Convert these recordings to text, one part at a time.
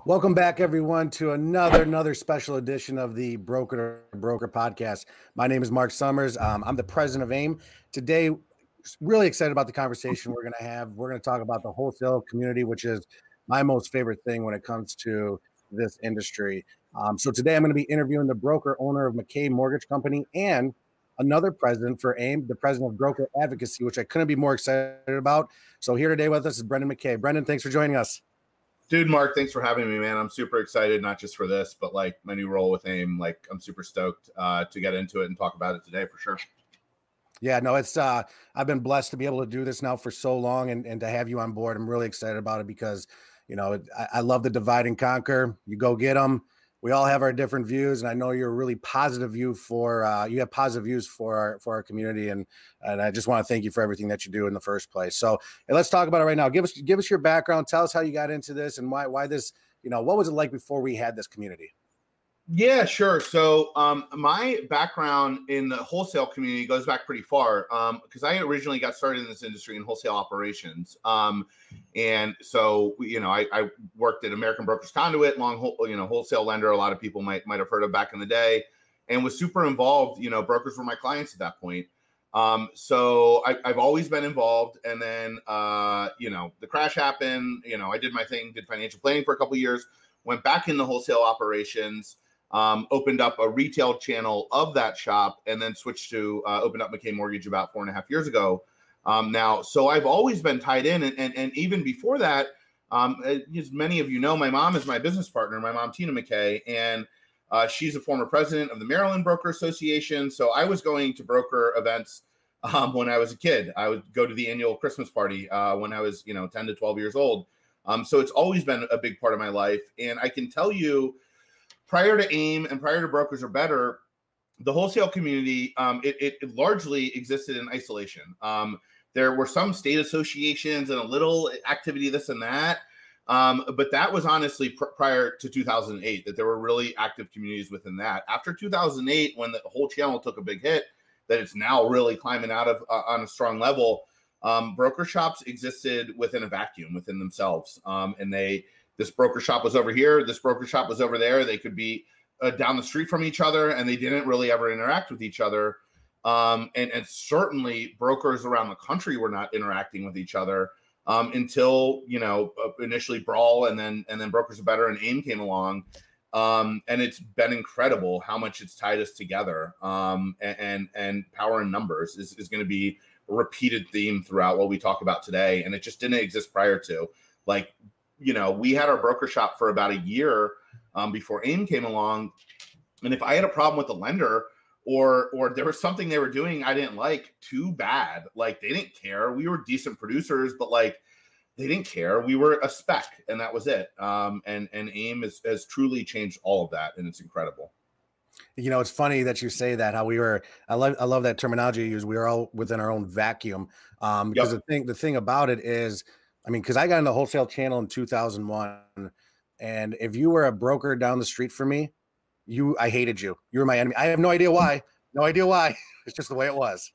Welcome back, everyone, to another special edition of the Broker to Broker podcast. My name is Mark Summers. I'm the president of AIME. Today, really excited about the conversation we're going to have. We're going to talk about the wholesale community, which is my most favorite thing when it comes to this industry. So today, I'm going to be interviewing the broker owner of McKay Mortgage Company and another president for AIME, the president of Broker Advocacy, which I couldn't be more excited about. So here today with us is Brendan McKay. Brendan, thanks for joining us. Dude, Mark, thanks for having me, man. I'm super excited, not just for this, but like my new role with AIME. Like, I'm super stoked to get into it and talk about it today for sure. Yeah, no, it's I've been blessed to be able to do this now for so long and to have you on board. I'm really excited about it because, you know, I love the divide and conquer. You go get them. We all have our different views, and I know you're a really positive view for you have positive views for our community, and I just want to thank you for everything that you do in the first place. So let's talk about it right now. Give us your background. Tell us how you got into this and why this. You know, what was it like before we had this community? Yeah, sure. So my background in the wholesale community goes back pretty far because I originally got started in this industry in wholesale operations. And so, you know, I worked at American Brokers Conduit, wholesale lender. A lot of people might have heard of back in the day, and was super involved. You know, brokers were my clients at that point. So I've always been involved. And then, the crash happened. You know, I did my thing, did financial planning for a couple of years, went back into wholesale operations. Opened up a retail channel of that shop, and then switched to opened up McKay Mortgage about 4.5 years ago now. So I've always been tied in. And even before that, as many of you know, my mom is my business partner, my mom, Tina McKay, and she's a former president of the Maryland Broker Association. So I was going to broker events when I was a kid. I would go to the annual Christmas party when I was, 10 to 12 years old. So it's always been a big part of my life. And I can tell you, prior to AIME and prior to Brokers Are Better, the wholesale community, it largely existed in isolation. There were some state associations and a little activity, this and that. But that was honestly prior to 2008, that there were really active communities within that. After 2008, when the whole channel took a big hit, that it's now really climbing out of on a strong level, broker shops existed within a vacuum within themselves. This broker shop was over here. This broker shop was over there. They could be down the street from each other, and they didn't really ever interact with each other. And certainly brokers around the country were not interacting with each other until, initially Brawl and then Brokers Are Better and AIME came along. And it's been incredible how much it's tied us together. And power in numbers is going to be a repeated theme throughout what we talk about today. And it just didn't exist prior to. Like, we had our broker shop for about a year before AIME came along. And if I had a problem with the lender or there was something they were doing I didn't like, too bad. Like, they didn't care. We were decent producers, but like, they didn't care. We were a speck, and that was it. And AIME has truly changed all of that, and it's incredible. You know, it's funny that you say that, how I love that terminology you use. We were all within our own vacuum. Because the thing about it is, because I got in the wholesale channel in 2001, and if you were a broker down the street from me, I hated you. You were my enemy. I have no idea why. No idea why. It's just the way it was.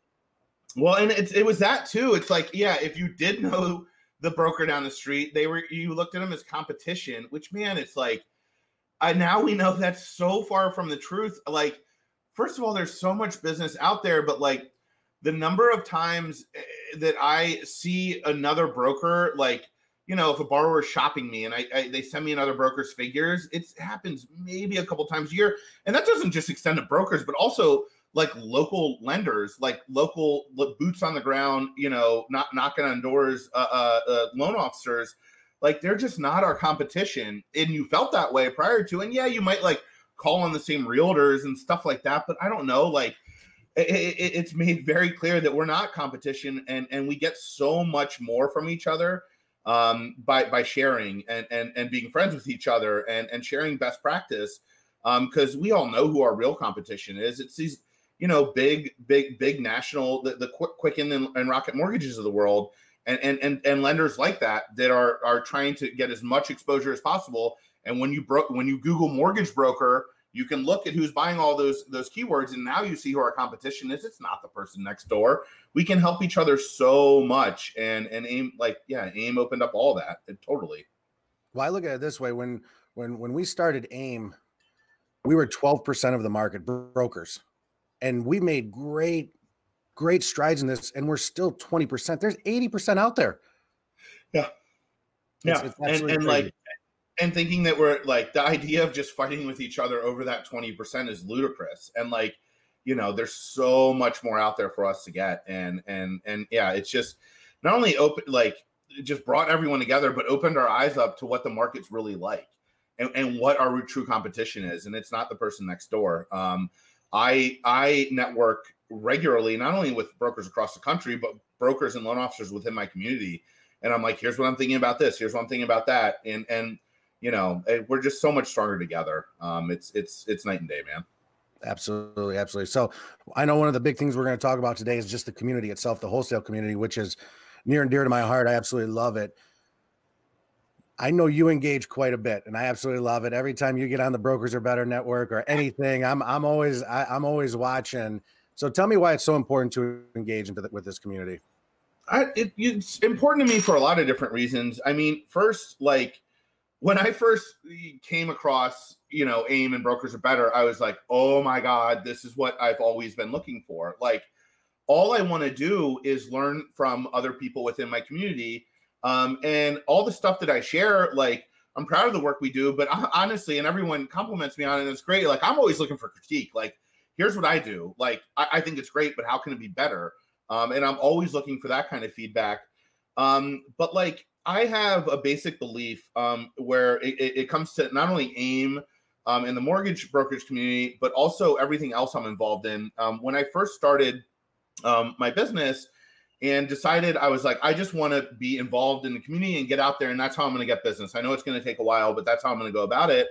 Well, and it was that too. It's like, yeah, if you did know the broker down the street, you looked at them as competition, which, man, it's like, now we know that's so far from the truth. Like, first of all, there's so much business out there, but like, the number of times that I see another broker, like, if a borrower is shopping me and they send me another broker's figures, it happens maybe a couple times a year. And that doesn't just extend to brokers, but also like local lenders, like local boots on the ground, not knocking on doors, loan officers. Like, they're just not our competition. And you felt that way prior to, and yeah, you might like call on the same realtors and stuff like that. But I don't know, like, it's made very clear that we're not competition, and we get so much more from each other by sharing and being friends with each other and sharing best practice, because we all know who our real competition is. It's these big national, the Quicken and Rocket Mortgages of the world, and lenders like that are trying to get as much exposure as possible. And when you Google mortgage broker, you can look at who's buying all those keywords, and now you see who our competition is. It's not the person next door. We can help each other so much, and AIME, AIME opened up all that totally. Well, I look at it this way: when we started AIME, we were 12% of the market brokers, and we made great strides in this, and we're still 20%. There's 80% out there. Yeah. It's absolutely crazy. Like, and thinking that we're like, the idea of just fighting with each other over that 20% is ludicrous. And like, there's so much more out there for us to get. And yeah, it's just not only open, like it just brought everyone together, but opened our eyes up to what the market's really like and what our true competition is. And it's not the person next door. I network regularly, not only with brokers across the country, but brokers and loan officers within my community. And I'm like, here's what I'm thinking about this. Here's what I'm thinking about that. And we're just so much stronger together. It's night and day, man. Absolutely. Absolutely. So I know one of the big things we're going to talk about today is just the community itself, the wholesale community, which is near and dear to my heart. I absolutely love it. I know you engage quite a bit, and I absolutely love it. Every time you get on the Brokers Are Better network or anything, I'm always watching. So tell me why it's so important to engage with this community. It's important to me for a lot of different reasons. I mean, first, like when I first came across, AIME and Brokers Are Better, I was like, oh my God, this is what I've always been looking for. Like, all I want to do is learn from other people within my community. And all the stuff that I share, like, I'm proud of the work we do, but honestly, and everyone compliments me on it, and it's great. Like, I'm always looking for critique. Like, here's what I do. Like, I think it's great, but how can it be better? And I'm always looking for that kind of feedback. But like, I have a basic belief where it comes to not only AIME in the mortgage brokerage community, but also everything else I'm involved in. When I first started my business and decided, I was like, I just want to be involved in the community and get out there. And that's how I'm going to get business. I know it's going to take a while, but that's how I'm going to go about it.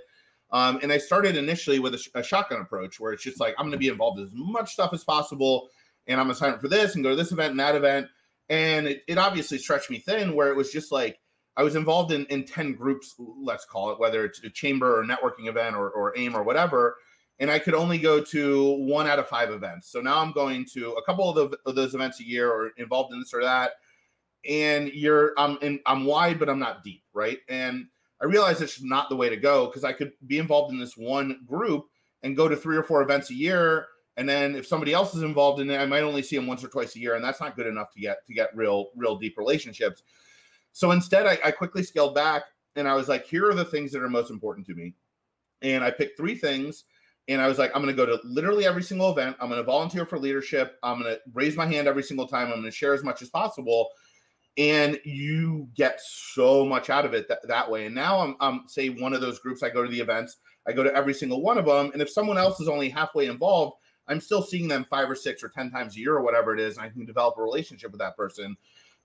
And I started initially with a shotgun approach where it's just like, I'm going to be involved in as much stuff as possible. And I'm going to sign up for this and go to this event and that event. And it obviously stretched me thin, where it was just like, I was involved in 10 groups, let's call it, whether it's a chamber or networking event or AIME or whatever. And I could only go to 1 out of 5 events. So now I'm going to a couple of those events a year, or involved in this or that. And I'm wide, but I'm not deep, right? And I realized it's not the way to go, because I could be involved in this one group and go to 3 or 4 events a year. And then if somebody else is involved in it, I might only see them once or twice a year. And that's not good enough to get real deep relationships. So instead, I quickly scaled back, and I was like, here are the things that are most important to me. And I picked 3 things. And I was like, I'm going to go to literally every single event. I'm going to volunteer for leadership. I'm going to raise my hand every single time. I'm going to share as much as possible. And you get so much out of it that way. And now I'm say one of those groups, I go to the events, I go to every single one of them. And if someone else is only halfway involved, I'm still seeing them 5 or 6 or 10 times a year or whatever it is. And I can develop a relationship with that person.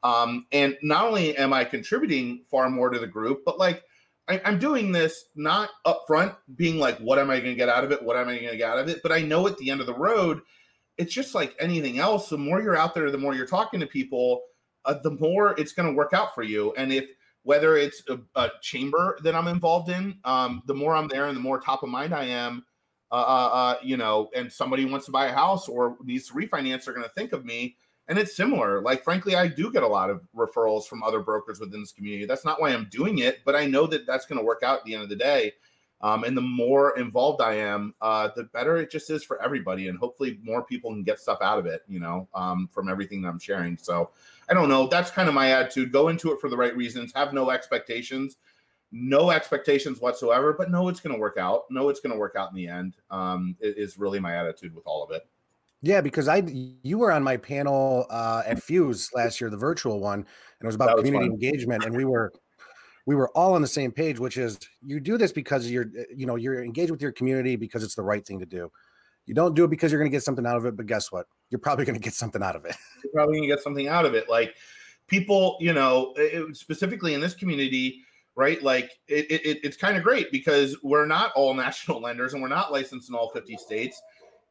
And not only am I contributing far more to the group, but like, I'm doing this not upfront being like, what am I going to get out of it? What am I going to get out of it? But I know at the end of the road, it's just like anything else. The more you're out there, the more you're talking to people, the more it's going to work out for you. And whether it's a chamber that I'm involved in, the more I'm there and the more top of mind I am, and somebody wants to buy a house or needs to refinance, they're going to think of me. And it's similar. Like, frankly, I do get a lot of referrals from other brokers within this community. That's not why I'm doing it, but I know that that's going to work out at the end of the day. And the more involved I am, the better it just is for everybody. And hopefully more people can get stuff out of it, from everything that I'm sharing. So I don't know. That's kind of my attitude. Go into it for the right reasons. Have no expectations whatsoever, but know it's going to work out. Know it's going to work out in the end. Is really my attitude with all of it. Yeah, because you were on my panel at Fuse last year, the virtual one, and it was about community engagement, and we were all on the same page, which is you do this because you're engaged with your community because it's the right thing to do. You don't do it because you're going to get something out of it, but guess what? You're probably going to get something out of it. You're probably going to get something out of it. Like people, specifically in this community, right? Like it's kind of great because we're not all national lenders and we're not licensed in all 50 states.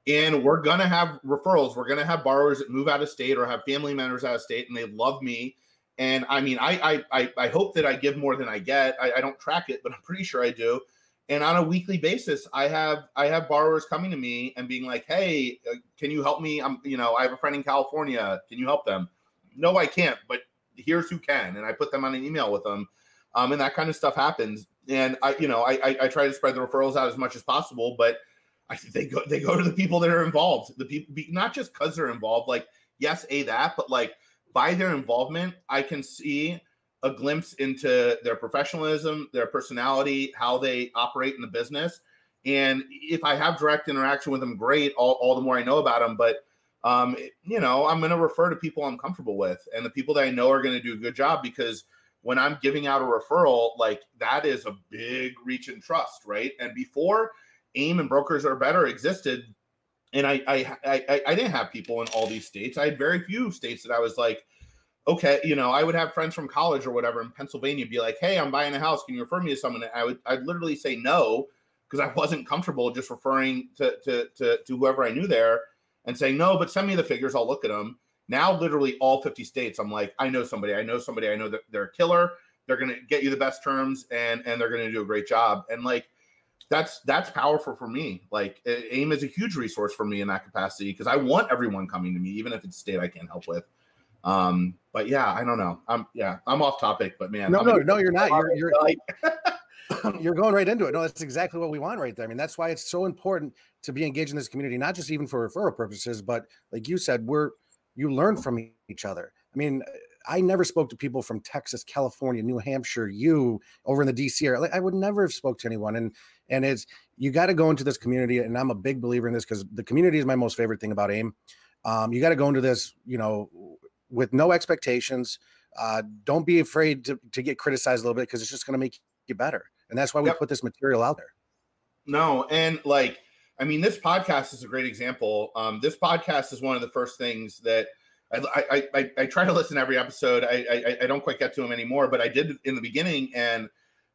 And we're going to have referrals. We're going to have borrowers that move out of state or have family members out of state, and they love me. And I mean, I hope that I give more than I get. I don't track it, but I'm pretty sure I do. And on a weekly basis, I have borrowers coming to me and being like, hey, can you help me? I have a friend in California. Can you help them? No, I can't, but here's who can. And I put them on an email with them. And that kind of stuff happens. And I try to spread the referrals out as much as possible, but they go to the people that are involved. The people, not just because they're involved, like, yes, that, but like by their involvement, I can see a glimpse into their professionalism, their personality, how they operate in the business. And if I have direct interaction with them, great, all the more I know about them. But I'm going to refer to people I'm comfortable with and the people that I know are going to do a good job, because when I'm giving out a referral, like, that is a big reach and trust, right? And before AIME and Brokers Are Better existed, and I didn't have people in all these states. I had very few states that I was like, okay, I would have friends from college or whatever in Pennsylvania be like, hey, I'm buying a house. Can you refer me to someone? And I'd literally say no, because I wasn't comfortable just referring to whoever I knew there and saying, no, but send me the figures. I'll look at them. Now, literally all 50 states, I'm like, I know somebody. I know that they're a killer. They're going to get you the best terms, and they're going to do a great job. And like, that's powerful for me. Like, AIME is a huge resource for me in that capacity, because I want everyone coming to me, even if it's a state I can't help with. But yeah, I don't know. I'm off topic, but man, no, you're not. You're like, you're going right into it. No, that's exactly what we want right there. I mean, that's why it's so important to be engaged in this community, not just even for referral purposes, but like you said, you learn from each other. I mean, I never spoke to people from Texas, California, New Hampshire, you over in the DC area. Like, I would never have spoke to anyone. And it's, you got to go into this community. And I'm a big believer in this, because the community is my most favorite thing about AIME. You got to go into this, with no expectations. Don't be afraid to get criticized a little bit, because it's just going to make you better. And that's why we put this material out there. No. And like, I mean, this podcast is a great example. This podcast is one of the first things that I try to listen to every episode. I don't quite get to them anymore, but I did in the beginning. And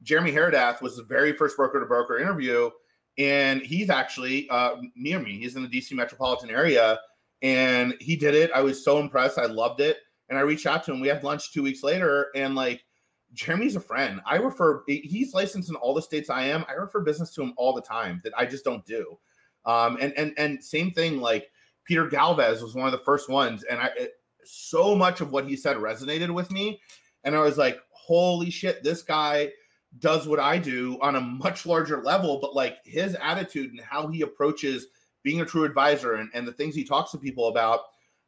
Jeremy Heradath was the very first broker to broker interview. And he's actually near me. He's in the DC metropolitan area, and he did it. I was so impressed. I loved it. And I reached out to him. We had lunch 2 weeks later, and like, Jeremy's a friend. He's licensed in all the states I am. I refer business to him all the time that I just don't do. And same thing, like Peter Galvez was one of the first ones. And so much of what he said resonated with me. And I was like, holy shit, this guy does what I do on a much larger level, but like his attitude and how he approaches being a true advisor and the things he talks to people about.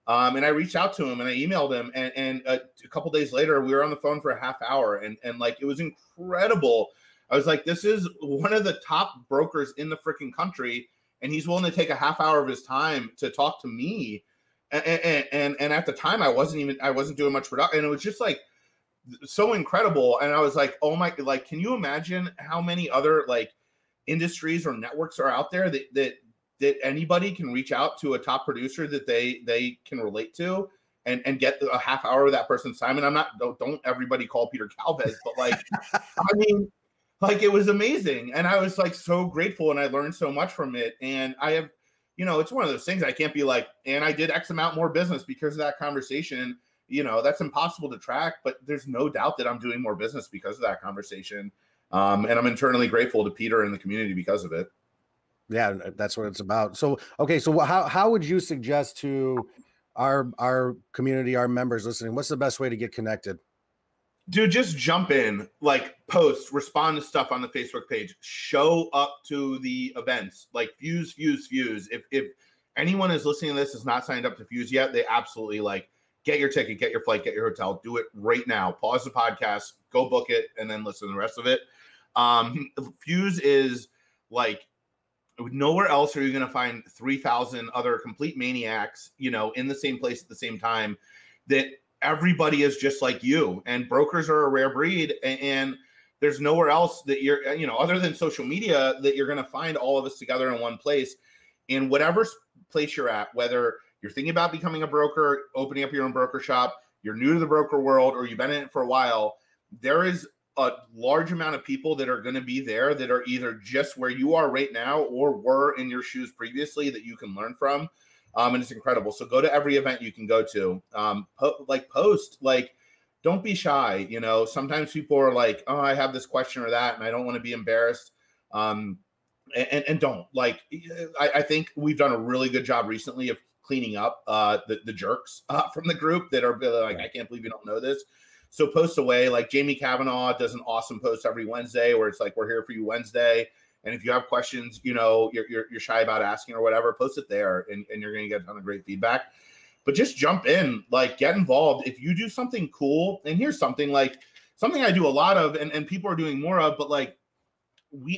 And I reached out to him and I emailed him, and a couple days later, we were on the phone for a half hour, and like, it was incredible. I was like, this is one of the top brokers in the freaking country, and he's willing to take a half hour of his time to talk to me. And at the time, I wasn't doing much production, and it was just like so incredible. And I was like, oh my, like, can you imagine how many other like industries or networks are out there that anybody can reach out to a top producer that they can relate to and get a half hour of that person's time. And don't everybody call Peter Galvez, but like, I mean, like, it was amazing. And I was like, so grateful, and I learned so much from it. And I have, it's one of those things I can't be like, and I did X amount more business because of that conversation. That's impossible to track, but there's no doubt that I'm doing more business because of that conversation. And I'm internally grateful to Peter and the community because of it. Yeah, that's what it's about. So, okay. So how would you suggest to our community, our members listening, what's the best way to get connected? Dude, just jump in, like, post, respond to stuff on the Facebook page, show up to the events, like Fuse. If anyone is listening to this is not signed up to Fuse yet, they absolutely, like, get your ticket, get your flight, get your hotel, do it right now. Pause the podcast, go book it, and then listen to the rest of it. Fuse is like, nowhere else are you going to find 3,000 other complete maniacs, in the same place at the same time, that everybody is just like you. And brokers are a rare breed, and there's nowhere else that you're, other than social media, that you're going to find all of us together in one place. In whatever place you're at, whether you're thinking about becoming a broker, opening up your own broker shop, you're new to the broker world, or you've been in it for a while, there is a large amount of people that are going to be there that are either just where you are right now or were in your shoes previously that you can learn from. And it's incredible. So go to every event you can go to, post, like, don't be shy. Sometimes people are like, oh, I have this question or that, and I don't want to be embarrassed. And don't, like, I think we've done a really good job recently of cleaning up the jerks from the group that are like, I can't believe you don't know this. So post away. Like Jamie Kavanaugh does an awesome post every Wednesday where it's like, we're here for you Wednesday. And if you have questions, you know, you're shy about asking or whatever, post it there, and you're going to get a ton of great feedback. But just jump in, like get involved. If you do something cool, and here's something I do a lot of, and people are doing more of, but like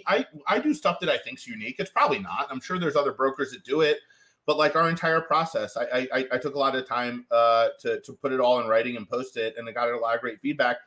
I do stuff that I think is unique. It's probably not. I'm sure there's other brokers that do it, but like our entire process, I took a lot of time to put it all in writing and post it, and I got a lot of great feedback.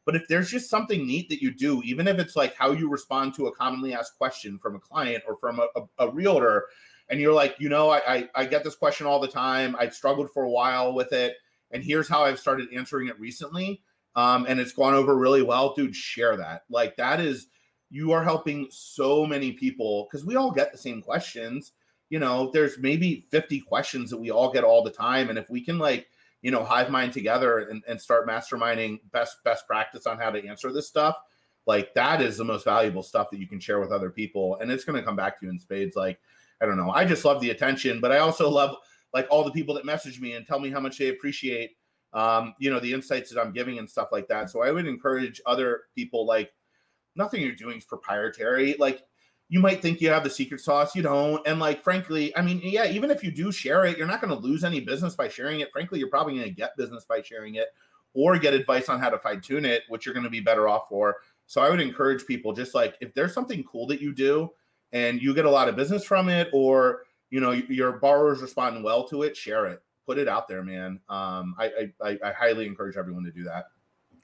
But if there's just something neat that you do, even if it's like how you respond to a commonly asked question from a client or from a realtor, and you're like, you know, I get this question all the time. I struggled for a while with it, and here's how I've started answering it recently. And it's gone over really well. Dude, share that. Like that is, you are helping so many people, because we all get the same questions. You know, there's maybe 50 questions that we all get all the time. And if we can like, you know, hive mind together and start masterminding best practice on how to answer this stuff, like that is the most valuable stuff that you can share with other people. And it's going to come back to you in spades. Like, I don't know. I just love the attention, but I also love like all the people that message me and tell me how much they appreciate, you know, the insights that I'm giving and stuff like that. So I would encourage other people, like nothing you're doing is proprietary. Like you might think you have the secret sauce, you don't. And like, frankly, I mean, yeah, even if you do share it, you're not going to lose any business by sharing it. Frankly, you're probably going to get business by sharing it or get advice on how to fine tune it, which you're going to be better off for. So I would encourage people, just like, if there's something cool that you do and you get a lot of business from it, or, you know, your borrower's responding well to it, share it, put it out there, man. I highly encourage everyone to do that.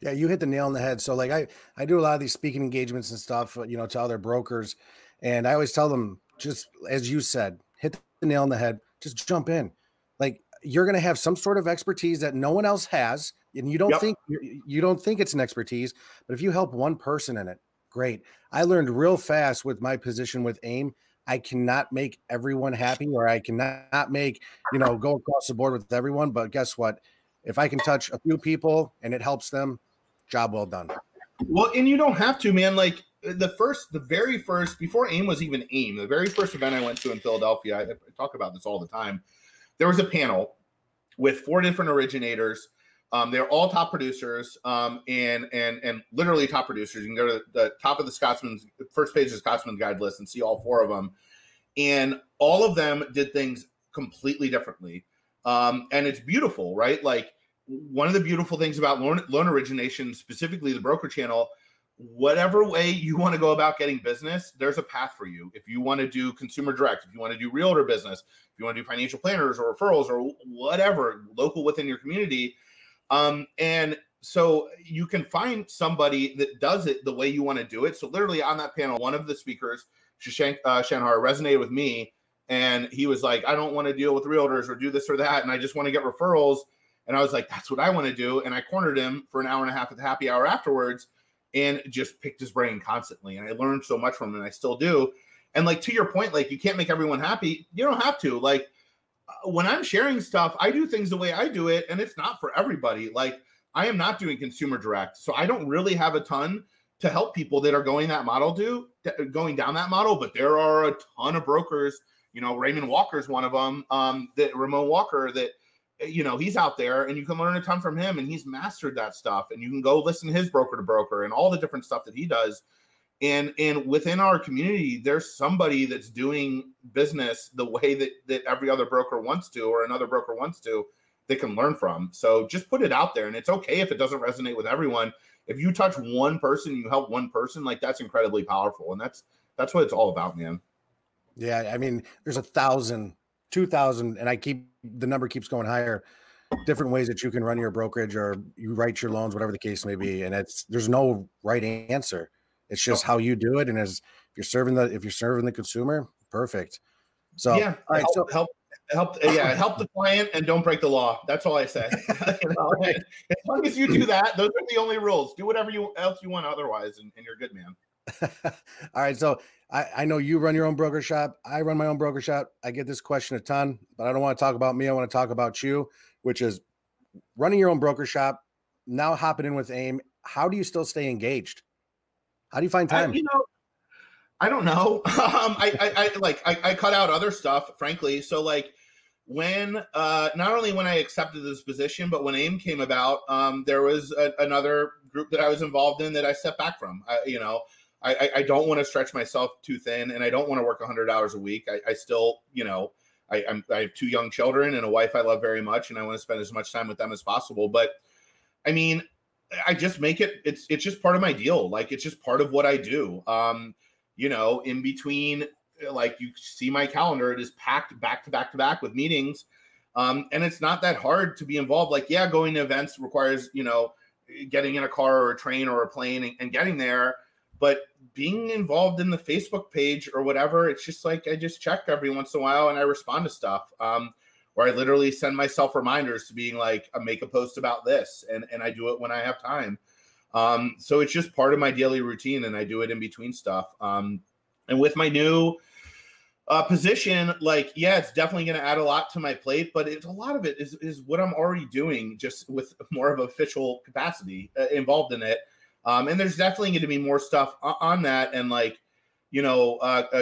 Yeah, you hit the nail on the head. So like I do a lot of these speaking engagements and stuff, you know, to other brokers. And I always tell them, just as you said, hit the nail on the head, just jump in. Like you're going to have some sort of expertise that no one else has. And you don't think you don't think it's an expertise, but if you help one person in it, great. I learned real fast with my position with AIME. I cannot make everyone happy, or I cannot make, you know, go across the board with everyone. But guess what? If I can touch a few people and it helps them, job well done. Well, and you don't have to, man. Like the very first, before AIME was even AIME, the very first event I went to in Philadelphia, I talk about this all the time. There was a panel with 4 different originators. They're all top producers, and literally top producers. You can go to the top of the Scotsman's first page of the Scotsman's Guide list and see all 4 of them. And all of them did things completely differently. And it's beautiful, right? Like one of the beautiful things about loan origination, specifically the broker channel, whatever way you want to go about getting business, there's a path for you. If you want to do consumer direct, if you want to do realtor business, if you want to do financial planners or referrals or whatever, local within your community. And so you can find somebody that does it the way you want to do it. So literally on that panel, one of the speakers, Shashank Shanhar, resonated with me. And he was like, I don't want to deal with realtors or do this or that. And I just want to get referrals. And I was like, that's what I want to do. And I cornered him for an hour and a half at the happy hour afterwards and just picked his brain constantly. And I learned so much from him, and I still do. And like, to your point, like you can't make everyone happy. You don't have to. Like when I'm sharing stuff, I do things the way I do it. And it's not for everybody. Like I am not doing consumer direct. So I don't really have a ton to help people that are going down that model. But there are a ton of brokers, you know, Raymond Walker's one of them, that Ramon Walker, that, you know, he's out there and you can learn a ton from him, and he's mastered that stuff, and you can go listen to his broker to broker and all the different stuff that he does. And within our community, there's somebody that's doing business the way that every other broker wants to, or another broker wants to, they can learn from. So just put it out there, and it's okay if it doesn't resonate with everyone. If you touch one person, you help one person, like that's incredibly powerful. And that's what it's all about, man. Yeah. I mean, there's 1,000, 2,000, and the number keeps going higher, different ways that you can run your brokerage or you write your loans, whatever the case may be. And there's no right answer. It's just how you do it. And if you're serving the consumer, perfect. So yeah, all right, help the client and don't break the law. That's all I say. You know, as long as you do that, those are the only rules. Do whatever else you want otherwise, and you're good, man. All right. So I know you run your own broker shop. I run my own broker shop. I get this question a ton, but I don't want to talk about me. I want to talk about you, which is running your own broker shop, now hopping in with AIME. How do you still stay engaged? How do you find time? I don't know. I cut out other stuff, frankly. So like, when not only when I accepted this position, but when AIME came about, there was another group that I was involved in that I stepped back from. I don't want to stretch myself too thin, and I don't want to work 100 hours a week. I still, I have 2 young children and a wife I love very much, and I want to spend as much time with them as possible. But I mean, I just make it, it's just part of my deal. Like, it's just part of what I do. In between, like, you see my calendar, it is packed back to back to back with meetings. And it's not that hard to be involved. Like, yeah, going to events requires, getting in a car or a train or a plane and getting there. But being involved in the Facebook page or whatever, it's just like, I just check every once in a while and I respond to stuff. Where I literally send myself reminders to being like, make a post about this. And I do it when I have time. So it's just part of my daily routine, and I do it in between stuff. And with my new position, like, yeah, it's definitely going to add a lot to my plate, but a lot of it is what I'm already doing, just with more of official capacity involved in it. And there's definitely going to be more stuff on that. And like,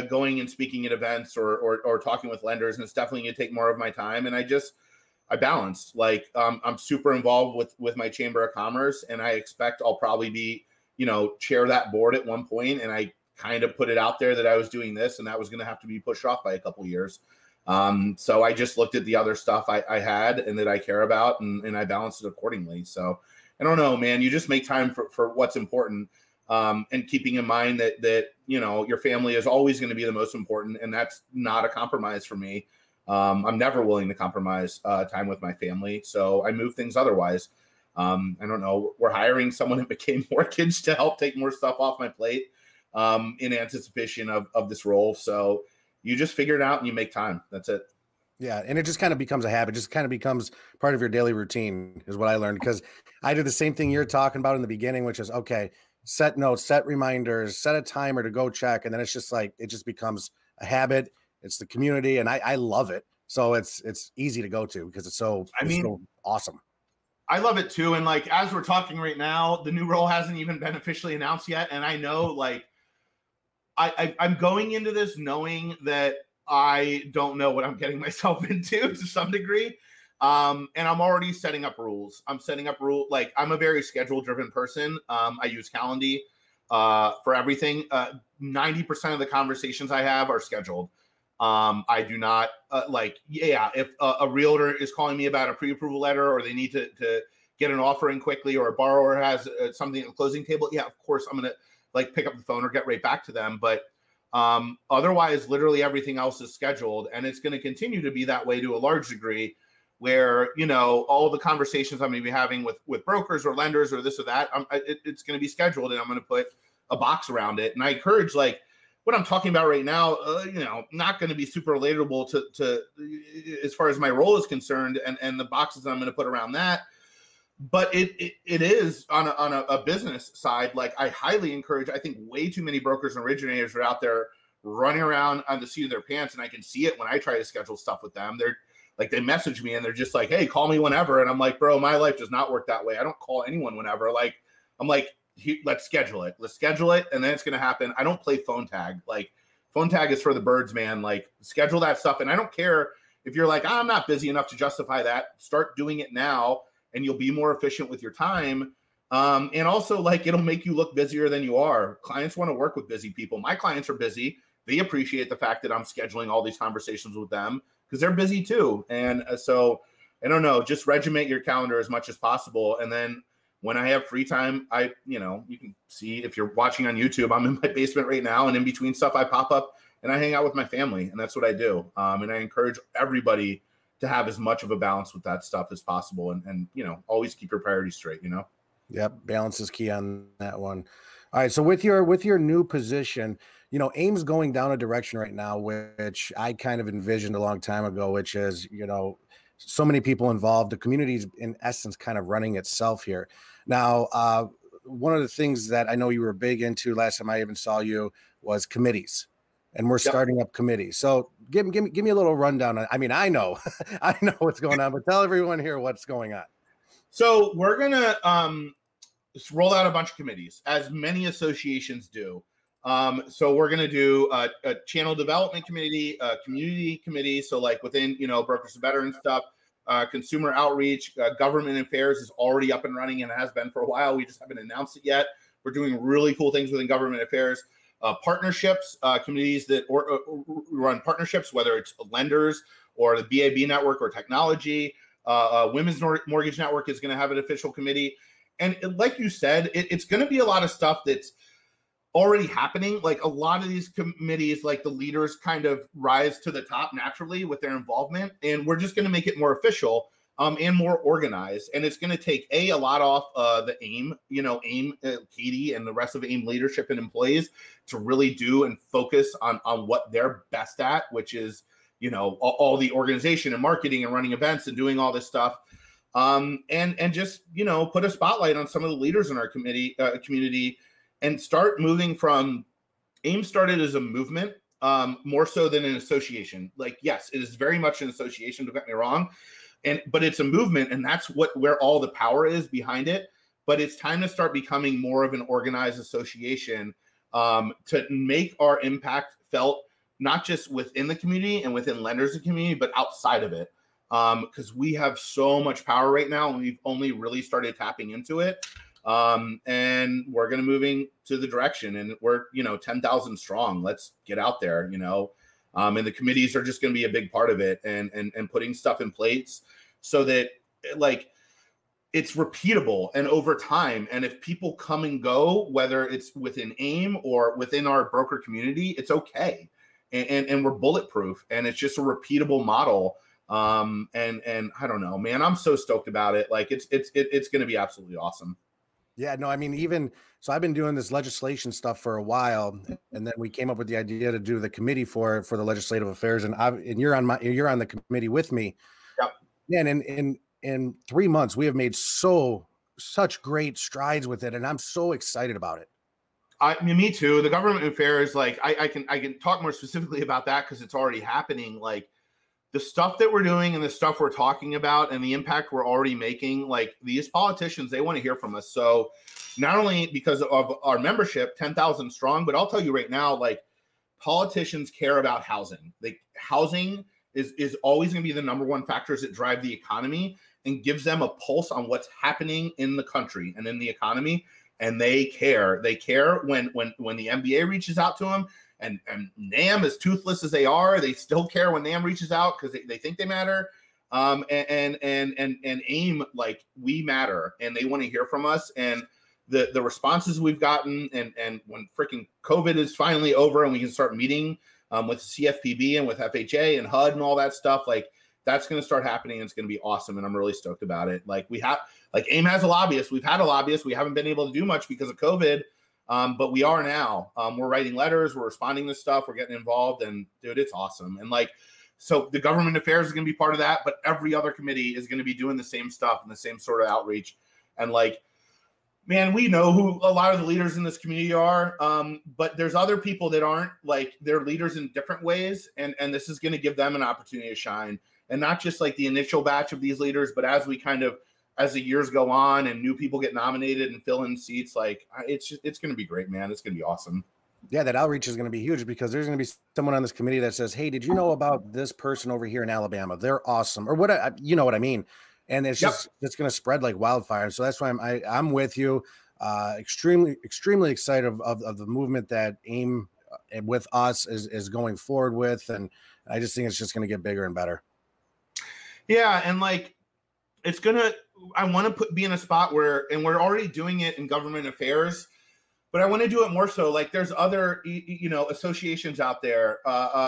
going and speaking at events or talking with lenders, and it's definitely going to take more of my time. And I balanced, like, I'm super involved with my Chamber of Commerce, and I expect I'll probably be, chair that board at one point. And I kind of put it out there that I was doing this, and that was going to have to be pushed off by a couple years. So I just looked at the other stuff I had and that I care about, and I balanced it accordingly. So I don't know, man, you just make time for what's important. And keeping in mind that your family is always going to be the most important, and that's not a compromise for me. I'm never willing to compromise time with my family, so I move things otherwise. I don't know. We're hiring someone at McKay Mortgage to help take more stuff off my plate in anticipation of this role. So you just figure it out and you make time. That's it. Yeah. And it just kind of becomes a habit, just kind of becomes part of your daily routine is what I learned, because I did the same thing you're talking about in the beginning, which is, okay, set notes, set reminders, set a timer to go check. And then it's just like, it just becomes a habit. It's the community, and I love it. So it's easy to go to because it's so awesome. I love it too. And like, as we're talking right now, the new role hasn't even been officially announced yet. And I know, like, I'm going into this knowing that I don't know what I'm getting myself into to some degree. And I'm already setting up rules. I'm setting up rules. Like, I'm a very schedule driven person. I use Calendly for everything. 90% of the conversations I have are scheduled. I do not if a realtor is calling me about a pre-approval letter, or they need to get an offer in quickly, or a borrower has something at the closing table. Yeah, of course, I'm going to pick up the phone or get right back to them. But otherwise, literally everything else is scheduled, and it's going to continue to be that way to a large degree, where, all the conversations I'm going to be having with brokers or lenders or this or that, it's going to be scheduled, and I'm going to put a box around it. And I encourage, like, what I'm talking about right now, not going to be super relatable to as far as my role is concerned, and the boxes I'm going to put around that. But it is on a business side. Like, I highly encourage. I think way too many brokers and originators are out there running around on the seat of their pants, and I can see it when I try to schedule stuff with them. They're like, they message me and they're just like, "Hey, call me whenever," and I'm like, "Bro, my life does not work that way. I don't call anyone whenever." Like, I'm like, let's schedule it. Let's schedule it, and then it's going to happen. I don't play phone tag. Like, phone tag is for the birds, man. Like, schedule that stuff. And I don't care if you're like, I'm not busy enough to justify that. Start doing it now, and you'll be more efficient with your time. And also, like, it'll make you look busier than you are. Clients want to work with busy people. My clients are busy. They appreciate the fact that I'm scheduling all these conversations with them because they're busy too. And so, I don't know, just regiment your calendar as much as possible. And then when I have free time, you can see, if you're watching on YouTube, I'm in my basement right now, and in between stuff, I pop up and I hang out with my family, and that's what I do. And I encourage everybody to have as much of a balance with that stuff as possible, and always keep your priorities straight. Yep, balance is key on that one. All right, so with your new position, AIME's going down a direction right now, which I kind of envisioned a long time ago, which is, so many people involved. The community's in essence kind of running itself here. Now, one of the things that I know you were big into last time I even saw you was committees, and we're starting up committees. So give me a little rundown. I mean, I know what's going on, but tell everyone here what's going on. So we're gonna roll out a bunch of committees, as many associations do. So we're going to do a channel development committee, a community committee. So like within, brokers to better and stuff, consumer outreach, government affairs is already up and running and has been for a while. We just haven't announced it yet. We're doing really cool things within government affairs. Partnerships, communities that run partnerships, whether it's lenders or the BAB network or technology. Women's Mortgage Network is going to have an official committee. And like you said, it's going to be a lot of stuff that's already happening. Like a lot of these committees, like the leaders kind of rise to the top naturally with their involvement. And we're just going to make it more official and more organized. And it's going to take a lot off the AIME, Katie and the rest of AIME leadership and employees to really do and focus on what they're best at, which is, all the organization and marketing and running events and doing all this stuff. And just, put a spotlight on some of the leaders in our community and start moving from AIME started as a movement more so than an association. Like, yes, it is very much an association, don't get me wrong. But it's a movement, and that's where all the power is behind it. But it's time to start becoming more of an organized association to make our impact felt not just within the community and within lenders in the community, but outside of it. Because we have so much power right now, and we've only really started tapping into it. And we're going to moving to the direction, and we're, 10,000 strong. Let's get out there, and the committees are just going to be a big part of it and putting stuff in place so that like it's repeatable and over time. And if people come and go, whether it's within AIME or within our broker community, it's okay. And we're bulletproof, and it's just a repeatable model. And I don't know, man, I'm so stoked about it. Like it's going to be absolutely awesome. Yeah, no, I mean, so I've been doing this legislation stuff for a while, and then we came up with the idea to do the committee for the legislative affairs, and you're on the committee with me. Yep. Yeah, and in 3 months we have made such great strides with it, and I'm so excited about it. Me too. The government affairs, like I can talk more specifically about that because it's already happening. Like the stuff that we're doing and the stuff we're talking about and the impact we're already making, like these politicians, they want to hear from us. So not only because of our membership, 10,000 strong, but I'll tell you right now, like politicians care about housing. Like housing is always going to be the number one factors that drive the economy and gives them a pulse on what's happening in the country and in the economy. And they care. They care when the NBA reaches out to them. And NAM, as toothless as they are, they still care when NAM reaches out because they think they matter. And AIME, like we matter, and they want to hear from us. And the responses we've gotten, and when freaking COVID is finally over and we can start meeting with CFPB and with FHA and HUD and all that stuff, like that's going to start happening. And it's going to be awesome, and I'm really stoked about it. Like AIME has a lobbyist. We've had a lobbyist. We haven't been able to do much because of COVID. But we are now. We're writing letters, we're responding to stuff, we're getting involved, and dude, it's awesome. And like, so the government affairs is going to be part of that, but every other committee is going to be doing the same stuff and the same sort of outreach. And like, man, we know who a lot of the leaders in this community are, but there's other people that aren't. Like they're leaders in different ways, and this is going to give them an opportunity to shine, and not just like the initial batch of these leaders, but as the years go on and new people get nominated and fill in seats, like it's going to be great, man. It's going to be awesome. Yeah, that outreach is going to be huge because there's going to be someone on this committee that says, hey, did you know about this person over here in Alabama? They're awesome. Or what, you know what I mean? And it's just, it's going to spread like wildfire. So that's why I'm with you. Extremely excited of the movement that AIME with us is going forward with. And I just think it's just going to get bigger and better. Yeah. And like, I want to be in a spot where, and we're already doing it in government affairs, but I want to do it more so. Like there's other, associations out there,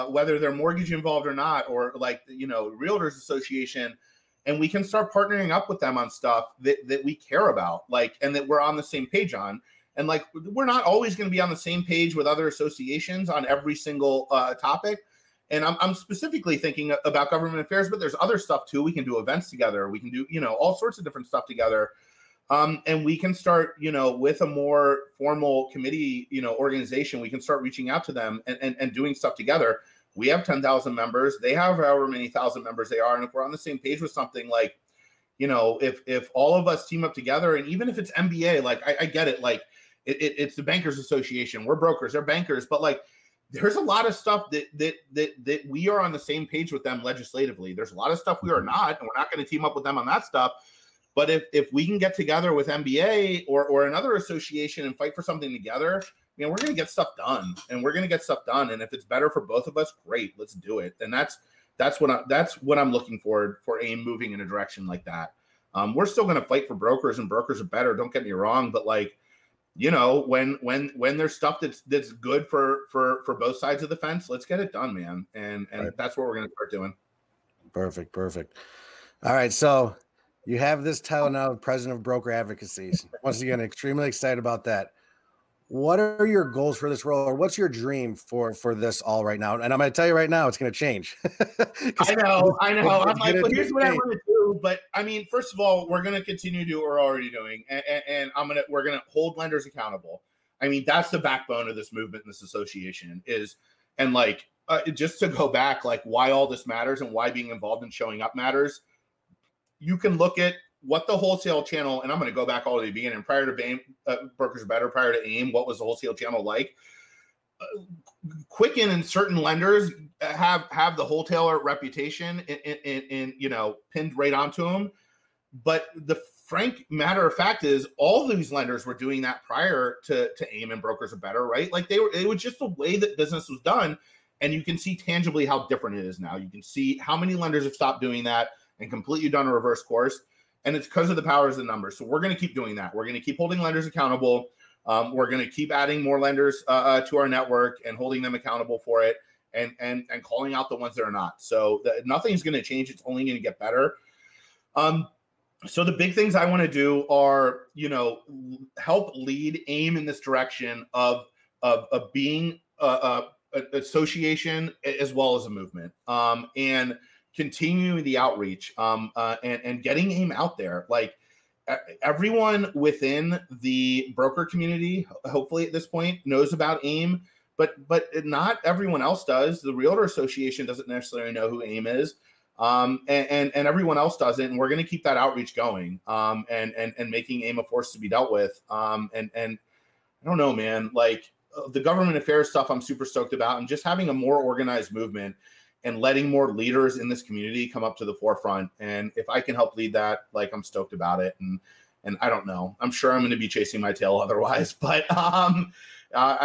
whether they're mortgage involved or not, or like, Realtors Association, and we can start partnering up with them on stuff that we care about, like, and that we're on the same page on. And like, we're not always going to be on the same page with other associations on every single topic. And I'm specifically thinking about government affairs, but there's other stuff too. We can do events together. We can do, all sorts of different stuff together. And we can start, with a more formal committee, organization, we can start reaching out to them and doing stuff together. We have 10,000 members. They have however many thousand members they are. And if we're on the same page with something, like, if all of us team up together, and even if it's MBA, like I get it. Like It's the Bankers Association. We're brokers, they're bankers, but like there's a lot of stuff that we are on the same page with them legislatively. There's a lot of stuff we are not, and we're not going to team up with them on that stuff. But if we can get together with MBA or another association and fight for something together, we're going to get stuff done, and we're going to get stuff done. And if it's better for both of us, great, let's do it. And that's what I'm looking for AIME moving in a direction like that. We're still going to fight for brokers, and brokers are better. Don't get me wrong, but like, when there's stuff that's good for both sides of the fence, let's get it done, man. And right. That's what we're going to start doing. Perfect. All right. So you have this title now, President of Broker Advocacy. Once again, extremely excited about that. What are your goals for this role, or what's your dream for this all right now? And I'm going to tell you right now, it's going to change. I know. I'm like, well, here's what I want to do. But I mean, first of all, we're going to continue to do what we're already doing, and we're going to hold lenders accountable. I mean, that's the backbone of this movement and this association is, and like, just to go back, like why all this matters and why being involved in showing up matters. You can look at what the Wholesale Channel, and I'm going to go back all the way to the beginning, prior to AIME, Brokers Are Better, prior to AIME, what was the Wholesale Channel like? Quicken and certain lenders have the wholesaler reputation in pinned right onto them. But the frank matter of fact is all these lenders were doing that prior to AIME and Brokers Are Better, right? Like it was just the way that business was done. And you can see tangibly how different it is now. You can see how many lenders have stopped doing that and completely done a reverse course. And it's because of the powers of the numbers. So we're going to keep doing that. We're going to keep holding lenders accountable. We're going to keep adding more lenders to our network and holding them accountable for it, and calling out the ones that are not. So nothing's going to change. It's only going to get better. So the big things I want to do are, help lead AIME in this direction of being an association as well as a movement, and continuing the outreach, and getting AIME out there. Like everyone within the broker community, hopefully at this point, knows about AIME, but not everyone else does. The Realtor Association doesn't necessarily know who AIME is, and everyone else doesn't. And we're going to keep that outreach going, and making AIME a force to be dealt with. And I don't know, man, like the government affairs stuff I'm super stoked about, and just having a more organized movement and letting more leaders in this community come up to the forefront. And if I can help lead that, like, I'm stoked about it. And I don't know, I'm sure I'm going to be chasing my tail otherwise, but I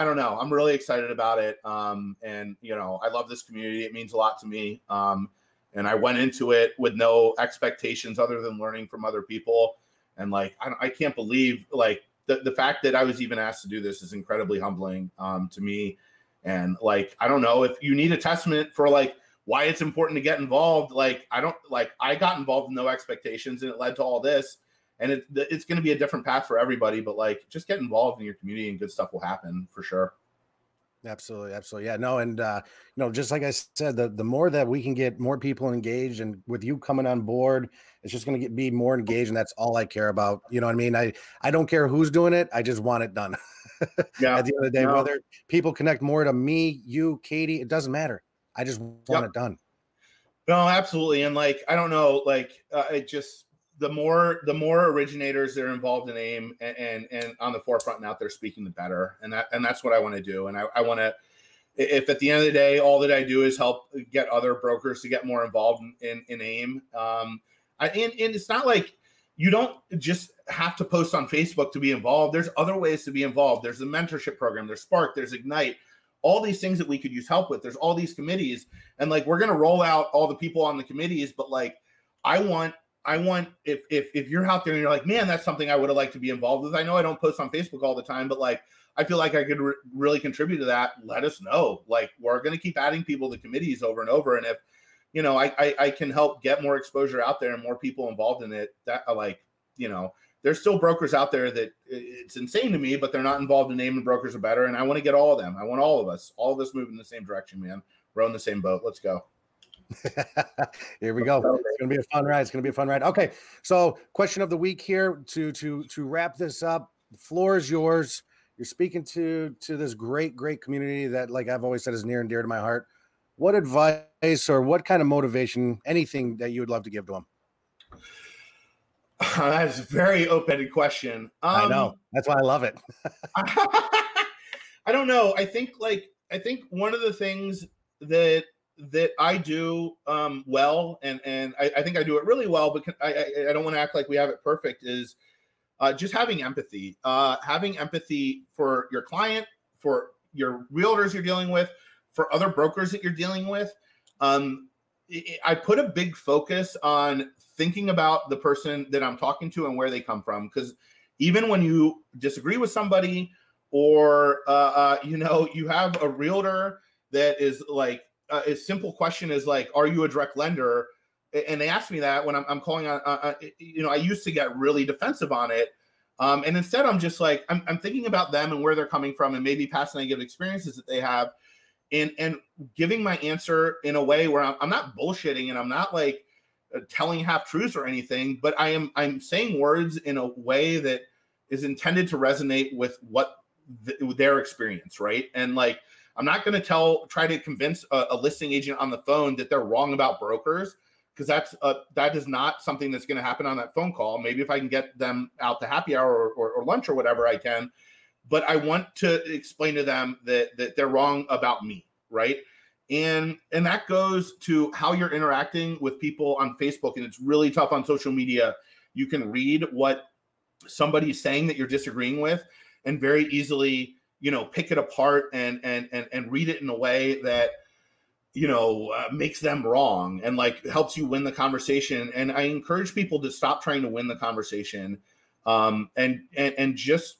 don't know. I'm really excited about it. And I love this community. It means a lot to me. And I went into it with no expectations other than learning from other people. And like, I can't believe like the fact that I was even asked to do this is incredibly humbling to me. And like, I don't know if you need a testament for like why it's important to get involved. Like, I got involved with no expectations, and it led to all this. And it's going to be a different path for everybody, but like, just get involved in your community and good stuff will happen for sure. Absolutely. Yeah, no. And, just like I said, the more that we can get more people engaged, and with you coming on board, it's just going to be more engaged. And that's all I care about. You know what I mean? I don't care who's doing it. I just want it done. Yeah. At the end of the day, whether people connect more to me, you, Katie, it doesn't matter. I just want it done. No, absolutely. And like, I don't know, like it just, the more originators that are involved in AIME and on the forefront and out there speaking, the better. And that's what I want to do. And I want to, if at the end of the day, all that I do is help get other brokers to get more involved in AIME. And it's not like you don't just have to post on Facebook to be involved. There's other ways to be involved. There's the mentorship program, there's Spark, there's Ignite, all these things that we could use help with. There's all these committees, and like, we're going to roll out all the people on the committees. But like, I want if you're out there and you're like, man, that's something I would have liked to be involved with. I know I don't post on Facebook all the time, but like, I feel like I could really contribute to that. Let us know. Like, we're going to keep adding people to committees over and over. And if, I can help get more exposure out there and more people involved in it, that there's still brokers out there that it's insane to me, but they're not involved in AIME and Brokers Are Better. And I want to get all of them. I want all of us moving in the same direction, man. We're on the same boat. Let's go. Here we go. It's going to be a fun ride. Okay. So question of the week here to wrap this up. The floor is yours. You're speaking to this great community that, like I've always said, is near and dear to my heart. What advice or what kind of motivation, anything that you would love to give to them? That's a very open-ended question. I know. That's why I love it. I don't know. I think one of the things that I do well, and I think I do it really well, but I don't want to act like we have it perfect, is just having empathy. Having empathy for your client, for your realtors you're dealing with, for other brokers that you're dealing with. I put a big focus on thinking about the person that I'm talking to and where they come from. Because even when you disagree with somebody, or you have a realtor that is like, a simple question is like, are you a direct lender? And they ask me that when I'm calling on, I used to get really defensive on it. And instead I'm just like, I'm thinking about them and where they're coming from, and maybe past negative experiences that they have, and giving my answer in a way where I'm not bullshitting, and I'm not like telling half truths or anything, but I'm saying words in a way that is intended to resonate with what their experience, right? And like, I'm not going to try to convince a listing agent on the phone that they're wrong about brokers, because that is not something that's going to happen on that phone call. Maybe if I can get them out to happy hour or lunch or whatever, I can. But I want to explain to them that they're wrong about me, right? And that goes to how you're interacting with people on Facebook. And it's really tough on social media. You can read what somebody's saying that you're disagreeing with, and very easily, pick it apart and read it in a way that, makes them wrong and like helps you win the conversation. And I encourage people to stop trying to win the conversation, and just,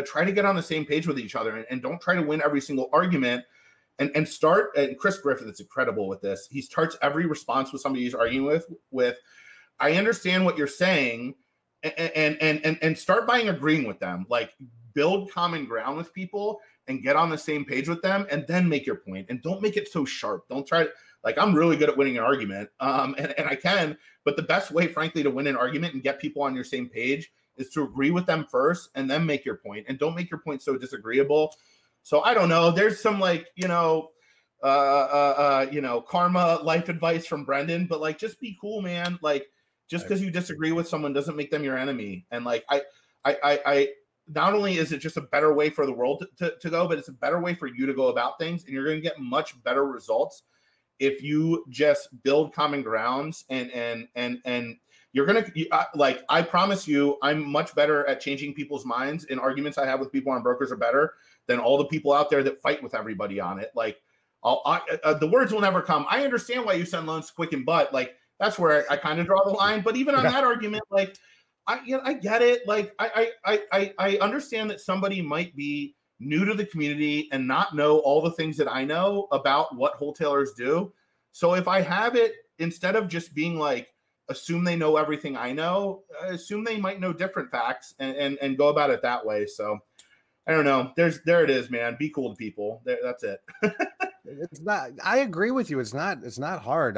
try to get on the same page with each other, and don't try to win every single argument, and start. And Chris Griffith is incredible with this. He starts every response with somebody he's arguing with, I understand what you're saying, and start by agreeing with them. Like, build common ground with people and get on the same page with them, and then make your point. And don't make it so sharp. Don't try to, like, I'm really good at winning an argument, and I can, but the best way, frankly, to win an argument and get people on your same page is to agree with them first and then make your point. And don't make your point so disagreeable. So I don't know. There's some like, karma life advice from Brendan, but like, just be cool, man. Like, just because you disagree with someone doesn't make them your enemy. And like, I not only is it just a better way for the world to go, but it's a better way for you to go about things. And you're going to get much better results if you just build common grounds, and you're going to, like, I promise you, I'm much better at changing people's minds in arguments I have with people on brokers are better than all the people out there that fight with everybody on it. Like, the words will never come. I understand why you send loans quick and butt. Like, that's where I kind of draw the line. But even on that argument, like, I get it. Like, I understand that somebody might be new to the community and not know all the things that I know about what wholesalers do. So if I have it, instead of just being like, assume they know everything I know, assume they might know different facts, and go about it that way. So I don't know. There it is, man. Be cool to people. That's it. It's not, I agree with you. It's not hard.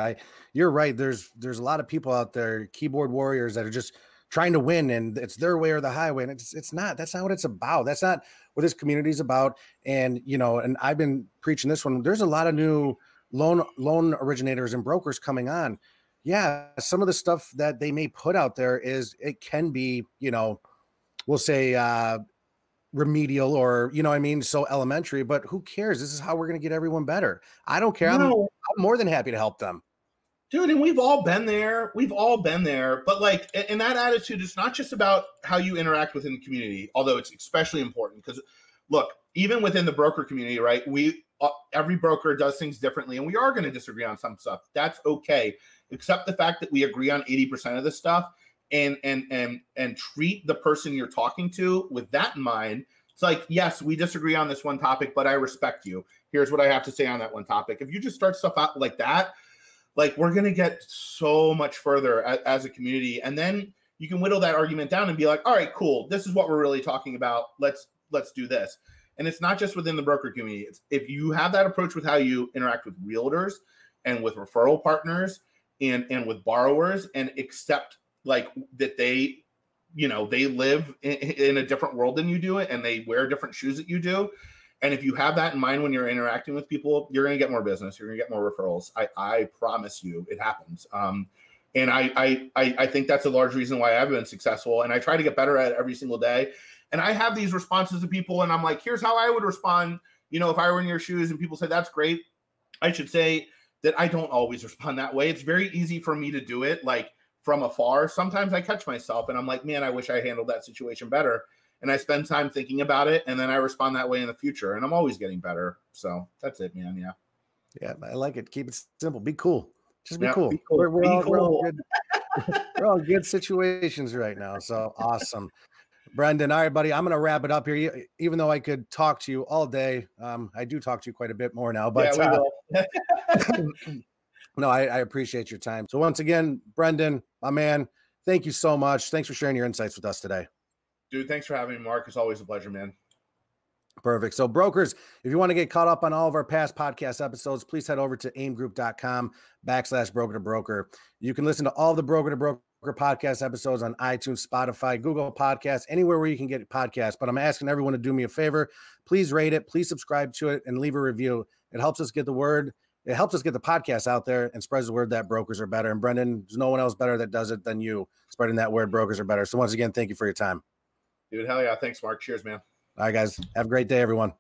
You're right. There's a lot of people out there, keyboard warriors, that are just trying to win, and it's their way or the highway. And that's not what it's about. That's not what this community is about. And, and I've been preaching this one. There's a lot of new loan originators and brokers coming on. Yeah. Some of the stuff that they may put out there it can be, we'll say, remedial, or so elementary, but who cares? This is how we're going to get everyone better. I don't care. I'm more than happy to help them, dude. And we've all been there. But like, in that attitude, it's not just about how you interact within the community, although it's especially important. Because look, even within the broker community, right, every broker does things differently, and we are going to disagree on some stuff. That's okay. Accept the fact that we agree on 80% of this stuff, and treat the person you're talking to with that in mind. It's like, yes, we disagree on this one topic, but I respect you. Here's what I have to say on that one topic. If you just start stuff out like that, like, we're going to get so much further as a community. And then you can whittle that argument down and be like, all right, cool. This is what we're really talking about. Let's do this. And it's not just within the broker community. It's, if you have that approach with how you interact with realtors and with referral partners and with borrowers, and accept like that they live in a different world than you do, and they wear different shoes that you do. And if you have that in mind when you're interacting with people, you're going to get more business. You're going to get more referrals. I promise you it happens. And I think that's a large reason why I've been successful. And I try to get better at it every single day. And I have these responses to people, and I'm like, here's how I would respond. If I were in your shoes and people say, that's great, I should say that I don't always respond that way. It's very easy for me to do it like from afar. Sometimes I catch myself and I'm like, man, I wish I handled that situation better. And I spend time thinking about it, and then I respond that way in the future. And I'm always getting better. So that's it, man. Yeah. Yeah, I like it. Keep it simple. Be cool. Just be Yeah, cool. be cool. We're Be all cool. good. We're all good situations right now. So awesome. Brendan, all right, buddy, I'm going to wrap it up here. Even though I could talk to you all day, I do talk to you quite a bit more now. But Yeah, we will. no, I appreciate your time. So once again, Brendan, my man, thank you so much. Thanks for sharing your insights with us today. Dude, thanks for having me, Mark. It's always a pleasure, man. Perfect. So brokers, if you want to get caught up on all of our past podcast episodes, please head over to aimgroup.com/broker to broker. You can listen to all the broker to broker podcast episodes on iTunes, Spotify, Google Podcasts, anywhere where you can get podcasts. But I'm asking everyone to do me a favor. Please rate it. Please subscribe to it and leave a review. It helps us get the word. It helps us get the podcast out there and spreads the word that brokers are better. And Brendan, there's no one else better that does it than you, spreading that word brokers are better. So once again, thank you for your time. Dude, hell yeah. Thanks, Mark. Cheers, man. All right, guys. Have a great day, everyone.